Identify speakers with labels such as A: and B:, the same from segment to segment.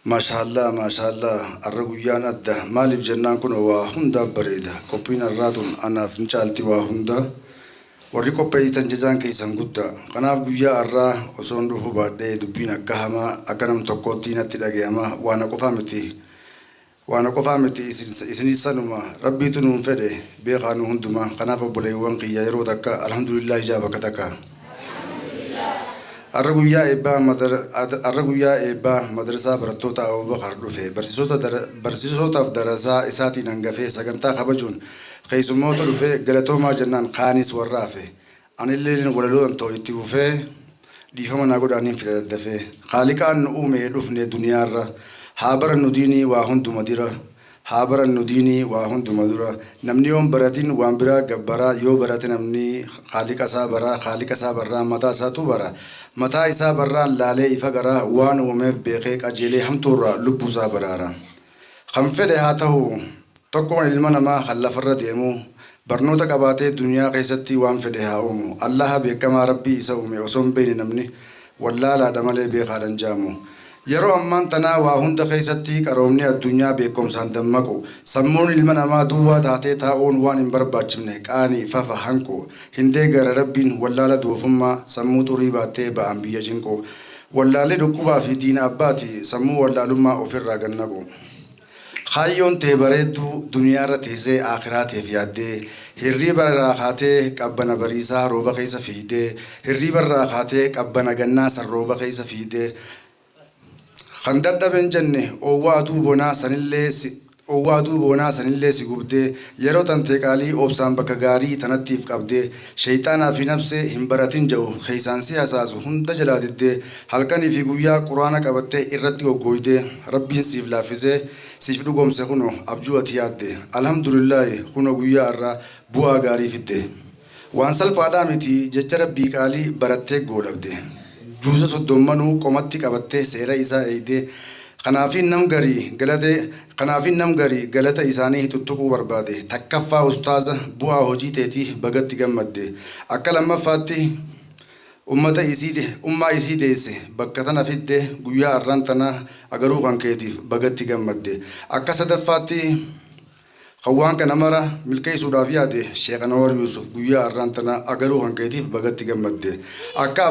A: ما شاء الله الرجويان أده مالف جنان كنا وهندا بريدة كوبين الراتون أنا فنشالتي وهندا وريكو بيتن جزان كيسان قدا كناف جويا الرا وصون روحو بعد دبينا كهما أكنم تقوتينا تلاقيما وانا كفامتي إسني سنما ربي تنون فده بيخانو هندما كناف بوليوان قيا يرودك الحمد لله جابك تكا الرجويا إبا مدرسة برتوتا أو بخار رفه برسيسوتا في دراسة إساتي ننجفه سكنتا خبجون خيسموت رفه قلتوما جنان قانيس والرافه أنا اللي نقولوا أنتو يتوفه ديفما نقول أنين في الدفه خالق أن أمي رفني دنيا را حابر النديني وهند مديرة حابر النديني وهند مديرة نمني يوم براتين وامبرا جبرا يو براتين نمني خالق سابرا متى ساتو برا متى إسا برا لالي إفقرا وان ومف بيخيك أجيلي هم تورا لبوزا برارا خمفده هاته تقوان المنا ما خلف الرديمو برنوتا قباتي دنيا قيستي وان فده هاومو الله بيكما ربي إساومي وصم بين نمني والله لا دمالي بيخالن جامو يرو أمان تنا وهند قيستي كرومني الدنيا بيكم ساندمكو سمون المنا ما دوا تاتي تاون وان برباچمنك آني فافا هنكو هندي غر ربين والله لدوفما سمو تريباتي بأنبيا جنكو والله لدكوبا في دين أباتي سمو والله لما أفر راغنكو خايون تبردو دنيا رتيزي آخرات في يدي هرّي براخاتي كابنا بريسا روبا قيس فيدي هرّي براخاتي كابنا جناس الروبا قيس فيدي خندد بنجنة أوادو بنا سنلة سيقبده يرو تنتقالي أبسام بكغاري تنتيف قبده شيطانا في نفسه همبراتين جو خيسان سي أساسو هند جلادده حلقاني في قويا قرآن قبته إرتي وقويده ربين سيف لافزه سيف دوغم سخونو أبجو أتياده الحمد لله خونو قويا الرا بوا غاري فيده وانسال پادامتي جچر بيقالي برتك قولبده جوزة صدومانو قومتي قبته سيرا إسا ايده قنافين نم غري غلطة إساني تتقو برباده تكفى أستاذ بوا هوجي تيتي بغت غمده أكل أما فاتي أمة إسيده بكتنا فيده قويا أرانتنا أغرو غنكيتي بغت غمده أكا صدفاتي خوان كنمرة ملكي سودافياته شيخ نور يوسف قويا أرانتنا أغرو غنكيتي بغت غمده أكا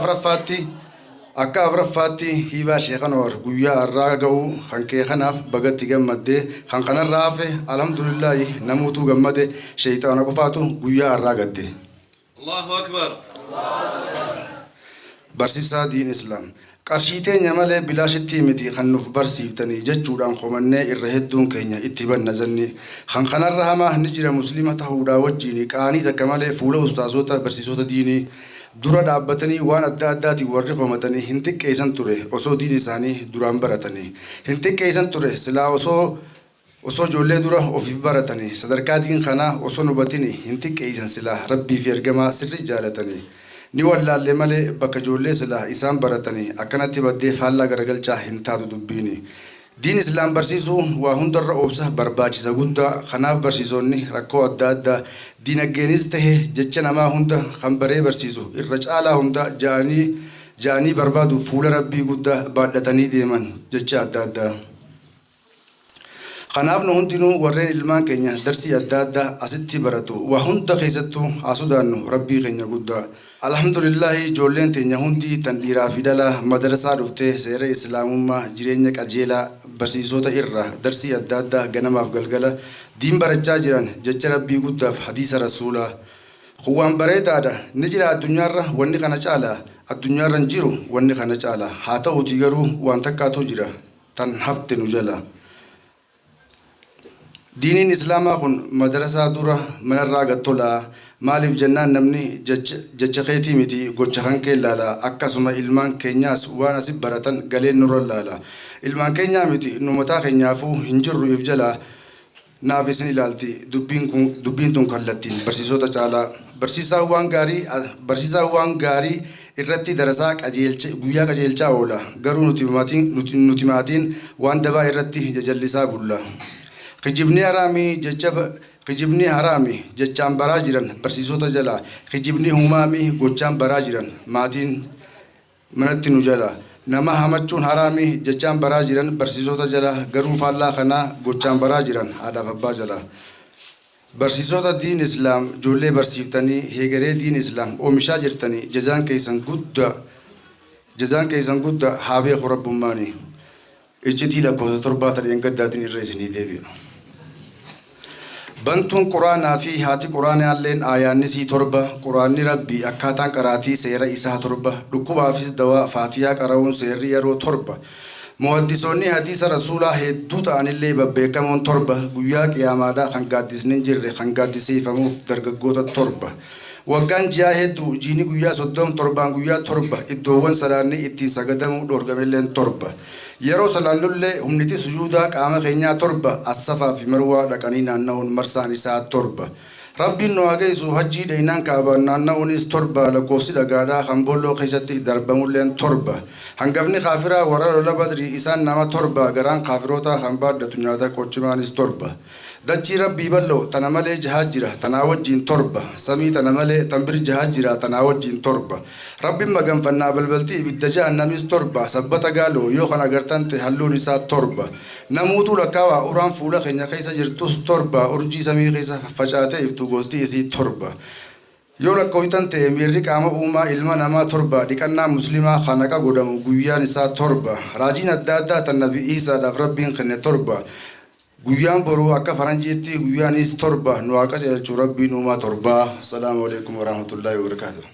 A: أفرفاتي هيبا شيخان ور قويا الراغو خانكي خناف بغتي غمده خانقنا الرافه الحمد لله نموتو غمده شيطان قفاتو قويا الراغده
B: الله أكبر
A: برسيسا دين إسلام قرشيتين يمالي بلاشتي متي خنوف برسيفتني ججودان خماني إرهدون كينيا اتبان نزني خانقنا الرحمة نجر مسلمة تهودا وجيني كاني تكمالي فولو استازوتا برسيسوتا ديني dura dhaabbatanii waan adda addaati warri qomatanii hin xiqqeessan ture osoo diin isaanii duraan baratanii hin xiqqeessan ture silaa osoo ijoollee dura ofiif baratanii sadarkaa diin kanaa osoo hubatanii hin xiqqeessan silaa rabbii fi ergamaa sirri jaalatanii ni wallaallee malee bakka ijoollee silaa isaan baratanii akkanatti baddee faallaa garagalchaa hin taatu dubbiini diin islaam barsiisuu waa hundarra obsa barbaachisa guddaa kanaaf barsiisonni rakkoo adda addaa dinageenis tahe jecha namaa hunda kan baree barsiisu irra caalaa hunda jaanii barbaadu fuula rabbii guddaa baadhatanii deeman jecha adda addaa kanaaf nu hundinuu warreen ilmaan keenya darsii adda addaa asitti baratu waa hunda keessattuu haa sodaannu rabbii keenya guddaa alhamdulillahi ijoolleen teenya hundi tan dhiiraa fi dhalaa madarasaa dhuftee seera islaamummaa jireenya qajeelaa barsiisota irra darsii adda addaa ganamaaf galgala diin barachaa jiran jecha rabbii guddaaf hadiisa rasuulaa kuwaan bareedaadha ni jira addunyaarra wanni kana caala addunyaarra hin jiru wanni kana caala haa ta'uuti garuu waan takkaatu jira tan hafte nu jala diiniin islaamaa kun madarasaa dura manarraa gattolaa maaliif jennaan namni jecha keetii miti gocha kan kee laala akkasuma ilmaan keenyaas waan asii baratan galeen nurra laala ilmaan keenyaa miti nu mataa keenyaafuu hin jirru if jalaa naaf isin ilaalti dubbiin tun kallattiin barsiisota caalaa barsiisaa waan gaarii irratti darasaa guyyaa qajeelchaa oola garuu nuti maatiin waan dabaa irratti jajallisaa bulla kijibni haraami jechaan baraa jiran barsiisota jala kijibni humaami gochaan baraa jiran maatiin manatti nu jala nama hamachuun haraami jechaan baraa jiran barsiisota jala garuu faallaa kana gochaan baraa jiran haadhaaf abbaa jala. Barsiisota diin islaam ijoollee barsiiftanii heegaree diin islaam oomishaa jirtanii jazaan keessan guddaa haa beeku rabbummaanii. Iccitii lakkoofsa 7 gaddaatiin irra isinii deebi'u. Bantuun quraanaa fi haati quraanaa illeen aayaannisii 7 quraanni rabbii akkaataan qaraatii seera isaa 7 dhukkubaafis dawaa faatiyaa qara'uun seerri yeroo 7 muhaddisoonni hadiisa rasuulaa hedduu ta'anillee babbeekamoon 7 guyyaa qiyaamaadhaa kan gaaddisni hin jirre kan gaaddisiifamuuf dargaggoota 7 waggaan ji'a hedduu jiini guyyaa 37 guyyaa 7 iddoowwan salaanni ittiin sagadamuu dhoorgamelleen 7 yeroo salaannullee humniti sujuudaa qaama keenyaa 7 as-safaa fi marwaa dhaqanii naanna'uun marsaan isaa 7 rabbiin nu hageessu hajjii dheeynaan kaabaan naanna'uunis 7 lakkoofsi dhagaadhaa kan boolloo keessatti darbamulleen 7 hangafni kaafiraa warra lola badrii isaan nama 7 garaan kaafirootaa kan baaddatu nyaata qochimaanis 7 dachii rabbii bal'oo tana malee jahaa jira tanaa wajjiin 7 samii tana malee tanbir jahaa jira tanaa wajjiin 7 rabbiin maganfannaa balbaltii ibidda jahannamis 7 sabbata gaaloo yoo kan agartan ta'e halluun isaa 7 namuutuu lakkaawaa uraan fuula keenya keessa jirtus 7 urjii samii keessa facaatee iftu gosti isii 7 yoo lakkooytan ta'e miirri qaama uumaa ilma namaa 7 dhiqannaa muslimaa khanaqa godhamu guyyaan isaa 7 raajiin adda addaa tan nabi Iisaadhaaf rabbiin kenne 7 guyyaan boruu akka faranjiitti guyyaanis 7 nu waaqa jechuun rabbiin uumaa 7. Assalaamu alaykum warahmatullaahi wabarakaatuh.